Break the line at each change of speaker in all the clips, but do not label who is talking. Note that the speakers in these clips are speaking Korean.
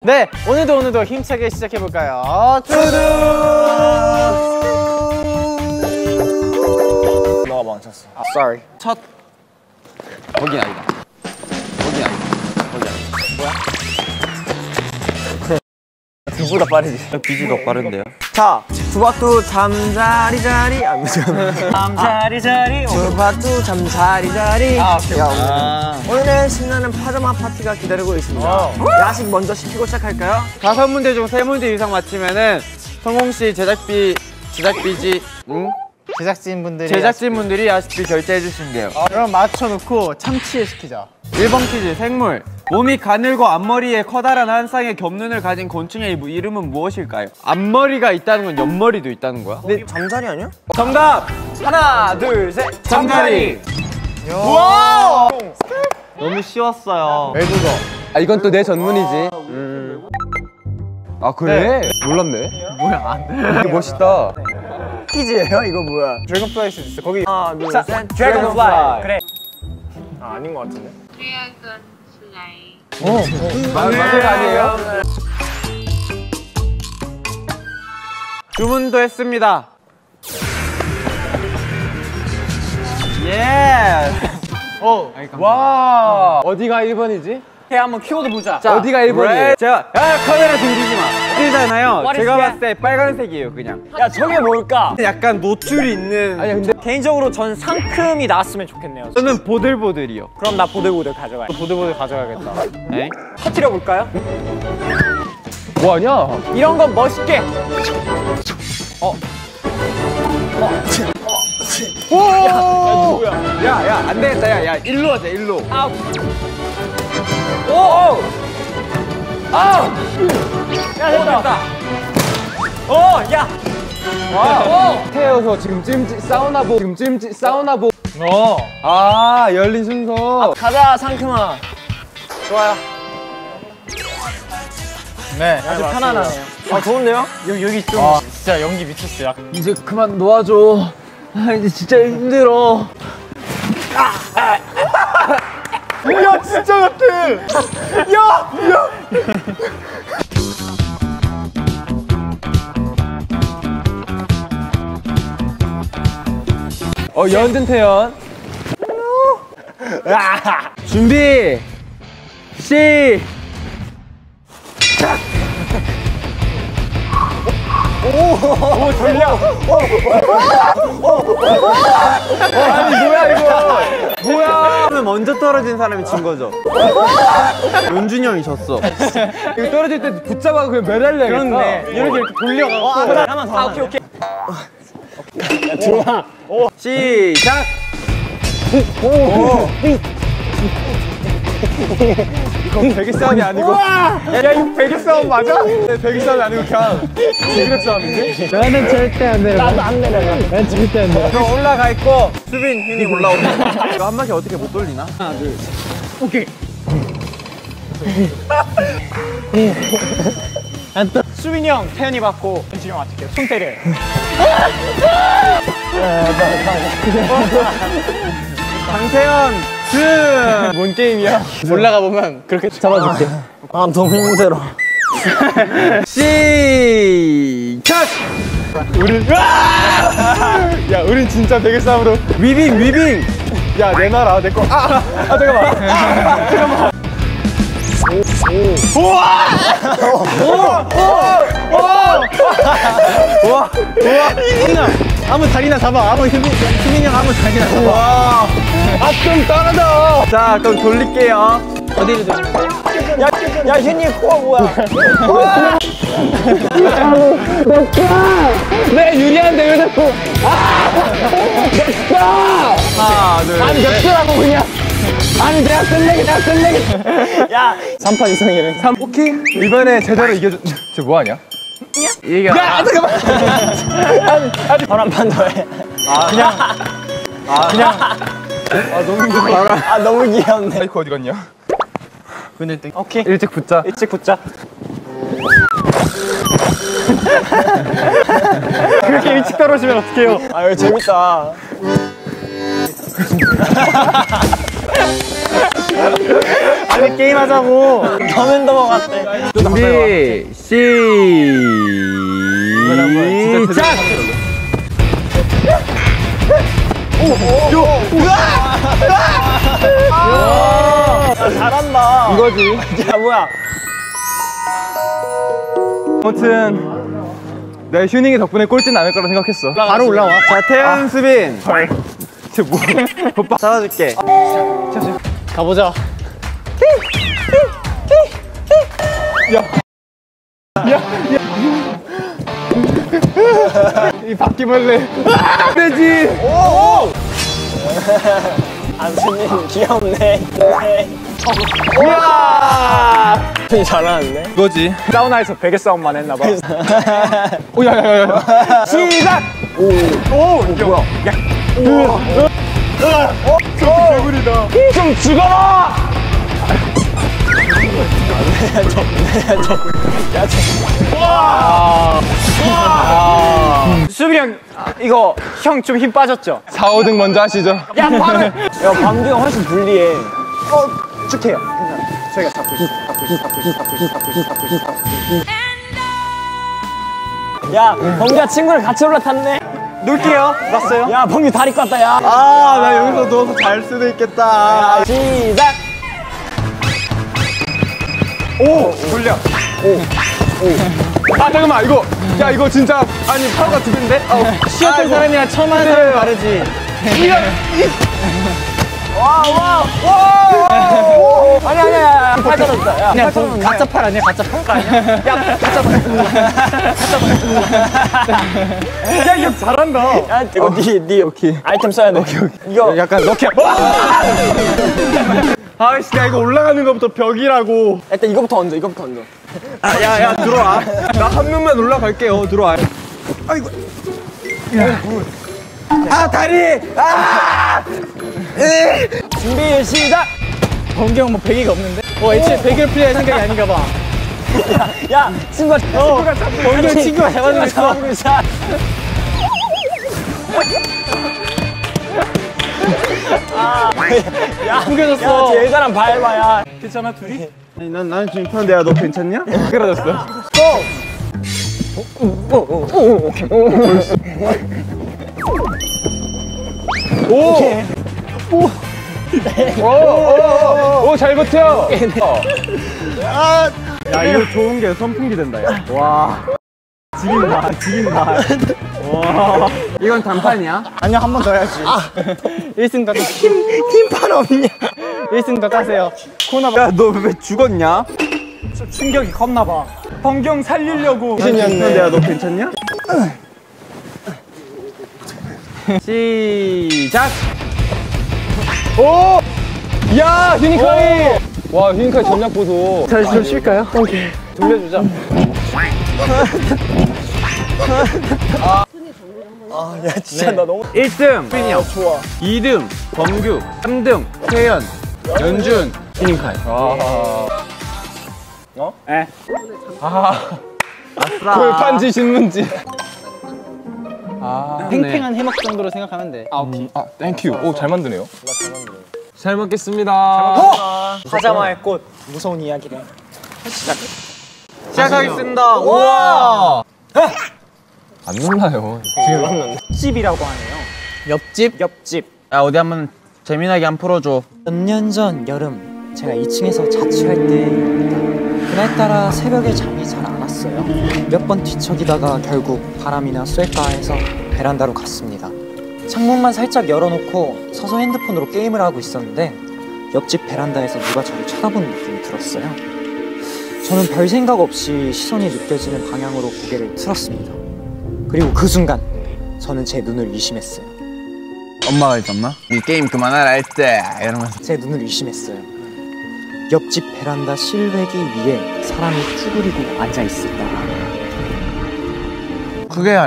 네, 오늘도 힘차게 시작해볼까요? 뚜두!
너가 멈췄어.
Sorry.
첫 거기 아니다. 거기 아니다. 거기 아니다. 뭐야? 두보다 빠르지. 비주가 빠른데요?
자, 두바투 잠자리자리 잠자리자리 두바투 잠자리자리. 오늘은 신나는 파자마 파티가 기다리고 있습니다. 야식 먼저 시키고 시작할까요?
5문제 중 3문제 이상 맞히면은 성공시 제작진분들이 야식비 결제해 주신대요.
그럼 맞춰놓고 참치에 시키자.
1번 퀴즈 생물. 몸이 가늘고 앞머리에 커다란 한 쌍의 겹눈을 가진 곤충의 이름은 무엇일까요? 앞머리가 있다는 건 옆머리도 있다는 거야?
근데 잠자리 아니야?
정답! 하나, 둘, 셋! 잠자리! 우와! 너무 쉬웠어요.
외국어.
아 이건 또 내 전문이지. 아 그래?
네.
몰랐네. 뭐야? 되게 멋있다.
퀴즈예요? 이거 뭐야?
드래곤플라이 수도 있어. 거기.
하나, 둘,
자,
셋.
드래곤플라이.
그래.
아, 아닌 것 같은데.
맞는 거 아니에요? 주문도 했습니다. 예.
와 어디가 1번이지?
해 한번 키워드 보자.
자, 어디가 1번이에요?
제가 카메라 들이지 마. 뜨잖아요. 제가 봤을 때 빨간색이에요, 그냥.
야, 저게 뭘까?
약간 노출이 있는.
아니 근데
개인적으로 전 상큼이 나왔으면 좋겠네요.
저는 보들보들이요.
그럼 나 보들보들 가져가요.
보들보들 가져가겠다. 에이?
터뜨려 볼까요?
뭐하냐?
이런 건 멋있게.
오! 야, 안 되겠다. 야, 일로 하자, 일로.
아우. 오! 아우! 야, 됐다. 오, 야!
태워서 지금 사우나복. 아 열린 순서.
가자, 상큼아. 좋아요.
네.
아주 편안하네요. 아, 좋은데요?
여기 좀 진짜 연기 미쳤어. 약.
이제 그만 놓아줘. 아 이제 진짜 힘들어.
야, 진짜 같아.
연준 태연.
준비! 시! 아니 뭐야 이거? 뭐야? 먼저 떨어진 사람이 진 거죠. 연준이 형이 졌어.
이거 떨어질 때 붙잡아 그냥 매달려야겠다.
그렇네. 이렇게 돌려가고.
하나만 더. 아, 오케이.
들어와. 시작.
이건 베개 싸움이 아니고. 야, 이거 베개 싸움 맞아? 베개 싸움이 아니고 그냥 시그렛 싸움이지?
나는 절대 안 내려가.
나도 안 내려가.
난 절대 안 내려가. 저 올라가 있고 수빈 휘니 올라오고. 이거 한 바퀴 어떻게 못 돌리나? 하나 둘. 오케이.
수빈이 형, 태연이 받고 현진이 형 맞출게요. 손 때려.
강태현 승.
뭔 게임이야? 올라가 보면 그렇게
잡아줄게. 아, 너무 힘들어.
시작.
야, 우린 진짜 베개 싸움으로.
위빙.
야, 내놔라, 내 거. 잠깐만. 한번 다리나 잡아. 수민이 형 한번 다리나 잡아.
좀 떨어져. 자, 그럼 돌릴게요.
어디를 줘? 야, 현이 코가 뭐야?
내 유리한데 왜 자꾸? 하나, 둘,
아니, 몇 개라고 그냥. 아니, 내가 끝내기. 야,
3판 이상이네.
오케이.
이번에 제대로 이겨줘. 저 뭐하냐?
이게.
바로 한 판 더 해.
너무 힘들어.
아, 너무 귀엽네.
마이크 어디 갔냐?
오케이.
일찍 붙자.
일찍 붙자.
그렇게 일찍 떨어지면 어떡해요?
아, 이거 재밌다.
아니,
빨리 게임하자고. 더맨더 같대.
준비 시작.
잘한다.
이거지.
야 뭐야?
아무튼 내 휴닝이 덕분에 꼴찌는 않을 거라 생각했어.
바로 올라와.
자, 태연, 수빈.
쟤 뭐? 오빠.
잡아줄게.
가보자.
이 바퀴벌레. 되지.
안수님 귀엽네. 우와. 잘하는데?
이거지. 사우나에서 베개 싸움만 했나 봐. 오, 야야야야.
시작.
오, 이게 뭐야? 야. 개구리다.
좀 죽어라. 수빈이 형 이거 형 좀 힘 빠졌죠?
4, 5등 먼저 하시죠.
야 밤에 야 밤비가 훨씬 불리해. 쭉 해요. 저희가 잡고 있어. 야 범규야 친구랑 같이 올라탔네. 놀게요. 봤어요? 야 범규 다리 깠다 야.
아, 나 여기서 누워서 잘 수도 있겠다.
시작.
오, 돌려. 아, 잠깐만, 이거. 야, 이거 진짜. 아니, 파워가 두 배인데?
쉬었던 사람이랑 처음 하는 사람이 다르지. 아니야 팔 떨어졌다. 야, 그냥 가짜 팔 아니야? 가짜 팔 아니야? 야 가짜 팔.
야, 이거 잘한다.
야 이거 네 오케이. 아이템 써야 돼. 오케이. 이거
약간 넣게. 아이씨, 야, 이거 올라가는 것부터 벽이라고.
일단 이거부터 얹어. 이거부터 얹어.
야, 들어와. 나 한 명만 올라갈게요. 들어와.
아, 다리! 아!
준비 시작. 범규 형뭐 베개가 없는데? 애초에 베개를 필요할 생각이 아닌가 봐. 야 친구가 범규 형 친구가 잡아주고 있어. 야 숨겨졌어. 야 여자랑 밟아야.
괜찮아, 둘이?
아니, 나는 지금 편한데, 야, 너 괜찮냐?
그러졌어. 오, 잘 버텨.
야, 이거 좋은 게 선풍기 된다, 야. 와. 지긴다. 와. 이건 단판이야?
아니야 한 번 더 해야지. 1승 더 힘판 없냐? 1승 더 따세요. 코너
야, 너 왜 죽었냐?
충격이 컸나 봐. 범규 형 살리려고.
야, 너 괜찮냐? 시작!
오! 야, 휴닝카이! 와, 휴닝카이 전략 보소.
다시 좀 쉴까요? 오케이. 돌려주자. 야 진짜 나 너무
1등 수빈이 형,
좋아.
2등 범규, 3등 태연, 연준, 휴닝카이.
에.
아싸.
골판지 신문지.
팽팽한 해먹 정도로 생각하면 돼.
아, 땡큐. 오, 잘 만드네요.
잘 먹겠습니다.
파자마의 꽃. 무서운 이야기를.
시작하겠습니다. 우와.
안 놀라요.
집이라고 하네요. 옆집.
야, 어디 한번 재미나게 한번 풀어줘.
몇 년 전 여름 제가 2층에서 자취할 때입니다. 그날따라 새벽에 잠이 잘 안 왔어요. 몇 번 뒤척이다가 결국 바람이나 쐴까 해서 베란다로 갔습니다. 창문만 살짝 열어놓고 서서 핸드폰으로 게임을 하고 있었는데 옆집 베란다에서 누가 저를 쳐다보는 느낌이 들었어요. 저는 별 생각 없이 시선이 느껴지는 방향으로 고개를 틀었습니다. 그리고 그 순간 저는 제 눈을 의심했어요.
엄마가 있었나? 이 게임 그만하라 할 때 이러면서.
제 눈을 의심했어요. 옆집 베란다 실외기 위에 사람이 쭈그리고 앉아있었다.
크게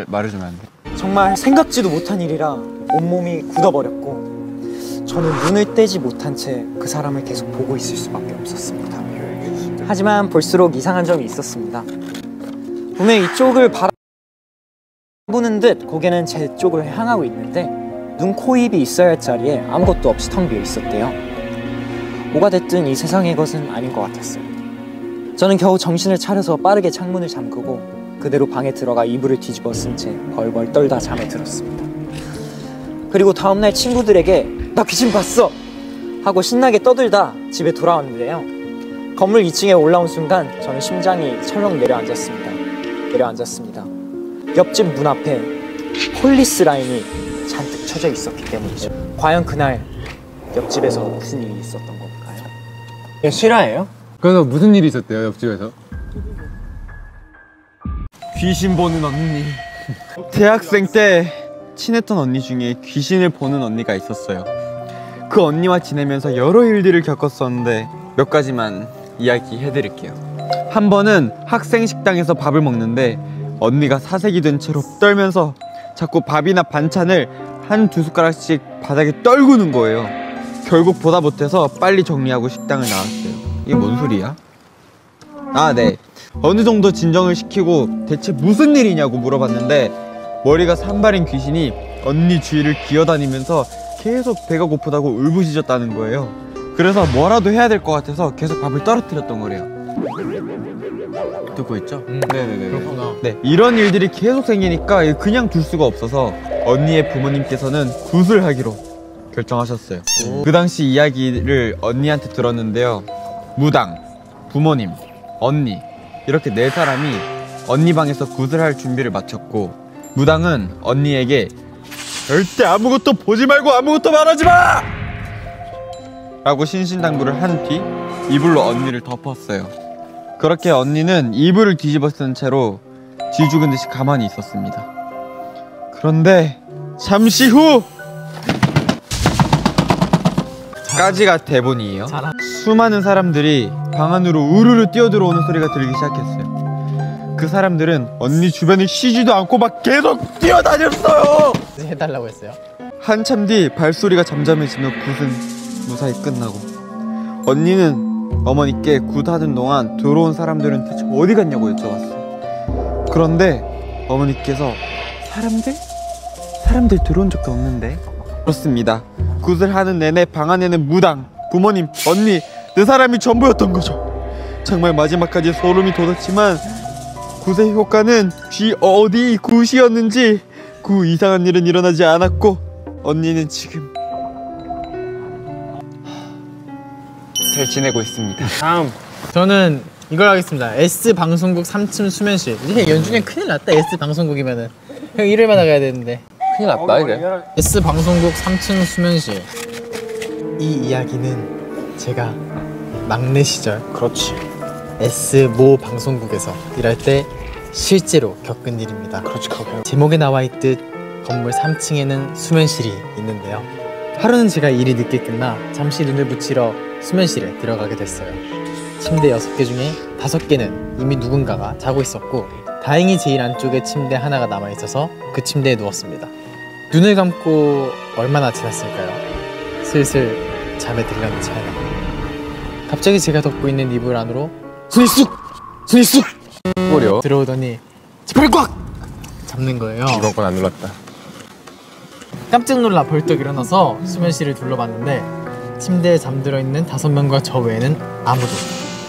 말해주면 안 돼?
정말 생각지도 못한 일이라 온몸이 굳어버렸고 저는 눈을 떼지 못한 채 그 사람을 계속 보고 있을 수밖에 없었습니다. 하지만 볼수록 이상한 점이 있었습니다. 분명 이쪽을 바라보는 듯 고개는 제 쪽을 향하고 있는데 눈, 코, 입이 있어야 할 자리에 아무것도 없이 텅 비어 있었대요. 뭐가 됐든 이 세상의 것은 아닌 것 같았어요. 저는 겨우 정신을 차려서 빠르게 창문을 잠그고 그대로 방에 들어가 이불을 뒤집어 쓴 채 벌벌 떨다 잠에 들었습니다. 그리고 다음날 친구들에게 나 귀신 봤어! 하고 신나게 떠들다 집에 돌아왔는데요. 건물 2층에 올라온 순간 저는 심장이 철렁 내려앉았습니다. 옆집 문 앞에 폴리스 라인이 잔뜩 쳐져 있었기 때문이죠. 과연 그날 옆집에서 무슨 일이 있었던 걸까요?
이거 실화예요?
그래서 무슨 일이 있었대요, 옆집에서?
귀신 보는 언니. 대학생 때 친했던 언니 중에 귀신을 보는 언니가 있었어요. 그 언니와 지내면서 여러 일들을 겪었었는데 몇 가지만 이야기해드릴게요. 한 번은 학생 식당에서 밥을 먹는데 언니가 사색이 된 채로 떨면서 자꾸 밥이나 반찬을 한 두 숟가락씩 바닥에 떨구는 거예요. 결국 보다 못해서 빨리 정리하고 식당을 나왔어요. 이게 뭔 소리야? 아, 네. 어느 정도 진정을 시키고 대체 무슨 일이냐고 물어봤는데 머리가 산발인 귀신이 언니 주위를 기어다니면서 계속 배가 고프다고 울부짖었다는 거예요. 그래서 뭐라도 해야 될 것 같아서 계속 밥을 떨어뜨렸던 거래요. 듣고 있죠?
네네네.
그렇구나.
네, 이런 일들이 계속 생기니까 그냥 둘 수가 없어서 언니의 부모님께서는 굿을 하기로 결정하셨어요. 그 당시 이야기를 언니한테 들었는데요. 무당, 부모님, 언니 이렇게 네 사람이 언니 방에서 굿을 할 준비를 마쳤고 무당은 언니에게 절대 아무것도 보지 말고 아무것도 말하지 마! 라고 신신당부를 한 뒤 이불로 언니를 덮었어요. 그렇게 언니는 이불을 뒤집어 쓴 채로 쥐 죽은 듯이 가만히 있었습니다. 그런데 잠시 후 까지가 대본이에요. 수많은 사람들이 방 안으로 우르르 뛰어들어오는 소리가 들리기 시작했어요. 그 사람들은 언니 주변을 쉬지도 않고 막 계속 뛰어다녔어요.
해달라고 했어요.
한참 뒤 발소리가 잠잠해지며 굿은 무사히 끝나고 언니는 어머니께 굿하는 동안 들어온 사람들은 대체 어디 갔냐고 여쭤봤어요. 그런데 어머니께서 사람들 들어온 적도 없는데? 그렇습니다. 굿을 하는 내내 방 안에는 무당, 부모님, 언니 네 사람이 전부였던 거죠. 정말 마지막까지 소름이 돋았지만 굿의 효과는 귀 어디 굿이었는지 그 이상한 일은 일어나지 않았고 언니는 지금 잘 지내고 있습니다.
다음 저는 이걸 하겠습니다. S 방송국 3층 수면실. 이게 연준이 큰일 났다. S 방송국이면은 형 일요일마다 가야 되는데.
큰일 났다, 이제.
S 방송국 3층 수면실. 이 이야기는 제가 막내 시절
그렇지.
S 모 방송국에서 일할 때 실제로 겪은 일입니다.
그렇지.
제목에 나와 있듯 건물 3층에는 수면실이 있는데요. 하루는 제가 일이 늦게 끝나 잠시 눈을 붙이러 수면실에 들어가게 됐어요. 침대 6개 중에 5개는 이미 누군가가 자고 있었고 다행히 제일 안쪽에 침대 하나가 남아있어서 그 침대에 누웠습니다. 눈을 감고 얼마나 지났을까요? 슬슬 잠에 들려는 찰나 갑자기 제가 덮고 있는 이불 안으로 순이쑥
뭐려?
들어오더니 제 팔을 꽉 잡는 거예요.
이번 건 안 눌렀다.
깜짝 놀라 벌떡 일어나서 수면실을 둘러봤는데 침대에 잠들어 있는 5명과 저 외에는 아무도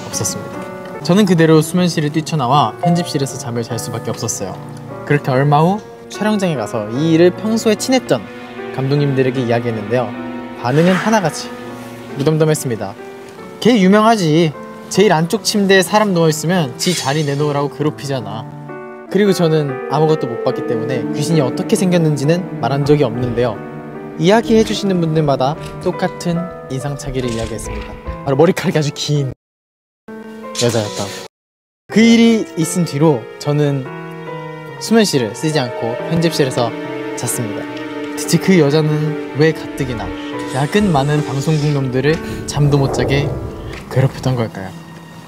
없었습니다. 저는 그대로 수면실을 뛰쳐나와 편집실에서 잠을 잘 수밖에 없었어요. 그렇게 얼마 후 촬영장에 가서 이 일을 평소에 친했던 감독님들에게 이야기했는데요. 반응은 하나같이 무덤덤했습니다. 걔 유명하지. 제일 안쪽 침대에 사람 누워있으면 지 자리 내놓으라고 괴롭히잖아. 그리고 저는 아무것도 못 봤기 때문에 귀신이 어떻게 생겼는지는 말한 적이 없는데요. 이야기해주시는 분들마다 똑같은 인상착의를 이야기했습니다. 바로 머리카락이 아주 긴 여자였다. 그 일이 있은 뒤로 저는 수면실을 쓰지 않고 편집실에서 잤습니다. 대체 그 여자는 왜 가뜩이나 야근 많은 방송국 놈들을 잠도 못 자게 괴롭혔던 걸까요?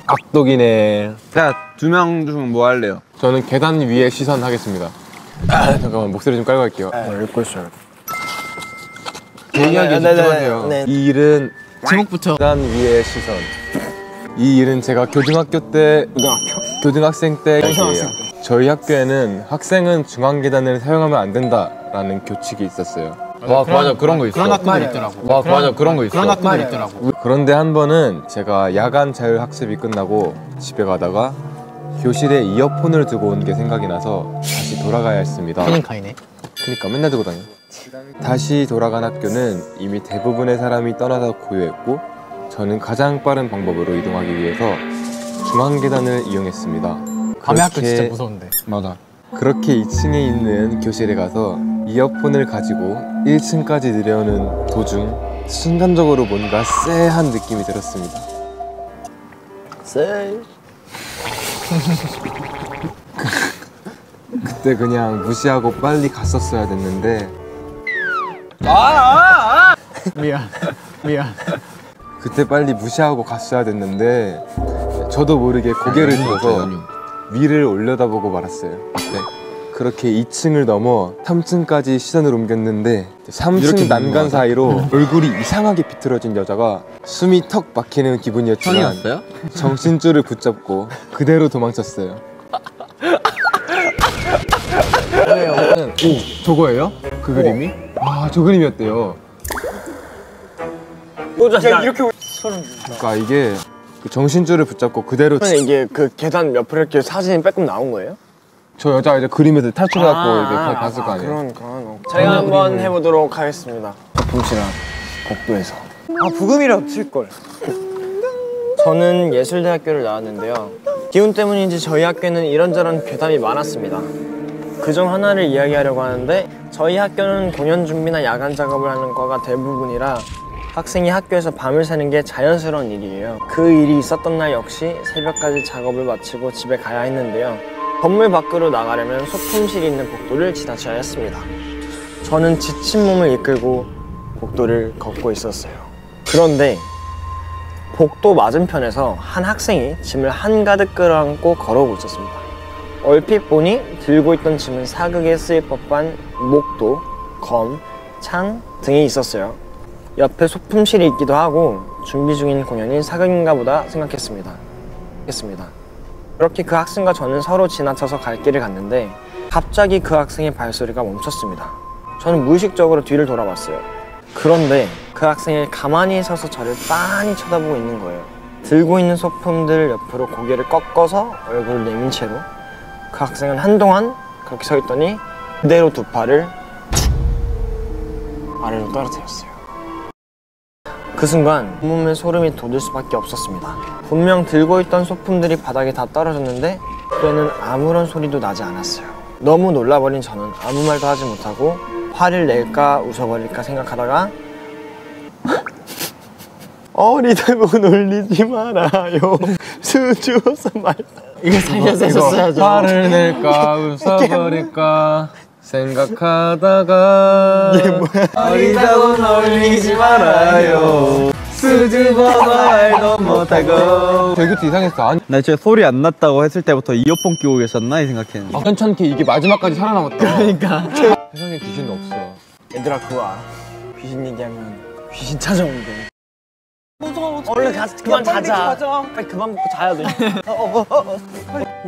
악독이네.
자, 2명 중 뭐 할래요?
저는 계단 위에 시선 하겠습니다. 잠깐만, 목소리 좀 깔고 할게요.
읽고 있어요.
제 이야기에 집중하세요. 이 일은
제목부터
계단 위의 시선. 이 일은 제가 교등학교 때 교등학생 때 일이에요. 저희 학교에는 학생은 중앙 계단을 사용하면 안 된다라는 교칙이 있었어요.
와 맞아 그런 거 있어.
그런 학교들 있더라고.
와 맞아 그런 거 있어.
그런 학교들 있더라고.
그런데 한 번은 제가 야간 자율학습이 끝나고 집에 가다가 교실에 이어폰을 두고 온 게 생각이 나서 다시 돌아가야 했습니다.
휴닝카이네.
그니까 맨날 들고 다녀. 다시 돌아간 학교는 이미 대부분의 사람이 떠나서 고요했고 저는 가장 빠른 방법으로 이동하기 위해서 중앙 계단을 이용했습니다.
밤에 학교
그렇게-
진짜 무서운데.
맞아.
그렇게 2층에 있는 교실에 가서 이어폰을 가지고 1층까지 내려오는 도중 순간적으로 뭔가 쎄한 느낌이 들었습니다. 그때 그냥 무시하고 빨리 갔었어야 됐는데
미안.
그때 빨리 무시하고 갔어야 됐는데 저도 모르게 고개를 들어서 위를 올려다보고 말았어요. 네. 그렇게 2층을 넘어 3층까지 시선을 옮겼는데 3층 난간 사이로 얼굴이 이상하게 비틀어진 여자가 숨이 턱 막히는 기분이었지만
형이었어요?
정신줄을 붙잡고 그대로 도망쳤어요. 오, 저거예요? 그 그림이? 아, 저 그림이었대요. 그러니까 이게 그 정신줄을 붙잡고 그대로
이게 그 계단 옆으로 이렇게 사진이 빼꼼 나온 거예요?
저 여자 이제 그림에서 탈출해갖고 이렇게 봤을 거 아니에요?
그런. 저희가 한번 해보도록 하겠습니다. 붐씨랑 복도에서. 아 부금이라도 칠 걸. 저는 예술대학교를 나왔는데요. 기운 때문인지 저희 학교에는 이런저런 괴담이 많았습니다. 그중 하나를 이야기하려고 하는데 저희 학교는 공연 준비나 야간 작업을 하는 과가 대부분이라 학생이 학교에서 밤을 새는 게 자연스러운 일이에요. 그 일이 있었던 날 역시 새벽까지 작업을 마치고 집에 가야 했는데요. 건물 밖으로 나가려면 소품실이 있는 복도를 지나쳐야 했습니다. 저는 지친 몸을 이끌고 복도를 걷고 있었어요. 그런데 복도 맞은편에서 한 학생이 짐을 한가득 끌어안고 걸어오고 있었습니다. 얼핏 보니 들고 있던 짐은 사극에 쓰일 법한 목도, 검, 창 등이 있었어요. 옆에 소품실이 있기도 하고 준비 중인 공연이 사극인가 보다 생각했습니다. 그렇게 그 학생과 저는 서로 지나쳐서 갈 길을 갔는데 갑자기 그 학생의 발소리가 멈췄습니다. 저는 무의식적으로 뒤를 돌아봤어요. 그런데 그 학생이 가만히 서서 저를 빤히 쳐다보고 있는 거예요. 들고 있는 소품들 옆으로 고개를 꺾어서 얼굴을 내민 채로 그 학생은 한동안 그렇게 서 있더니 그대로 두 팔을 아래로 떨어뜨렸어요. 그 순간 온몸에 소름이 돋을 수밖에 없었습니다. 분명 들고 있던 소품들이 바닥에 다 떨어졌는데 그때는 아무런 소리도 나지 않았어요. 너무 놀라버린 저는 아무 말도 하지 못하고 화를 낼까 웃어버릴까 생각하다가 어리다고 놀리지 말아요. 수주어서 말.
이거 살려서 했었어야죠.
화를 낼까 웃어버릴까 생각하다가
어리다고 놀리지 말아요. 수줍어서 말도 못하고.
저 이것도 이상했어. 아니,
나 진짜 소리 안 났다고 했을 때부터 이어폰 끼고 계셨나 이 생각했는데.
괜찮게 이게 마지막까지 살아남았다.
그러니까.
세상에 귀신은 없어.
얘들아 그거 알아? 귀신 얘기하면 귀신 찾아온대. 무서워. 얼른 가서 그만 자자. 빨리 그만 먹고 자야 돼.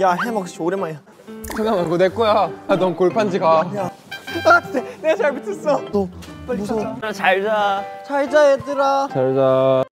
야 해먹 씨 오랜만이야.
잠깐만 그거 내 거야. 아, 넌 골판지 가.
내가 잘못했어. 너 무서워. 잘 자.
잘 자.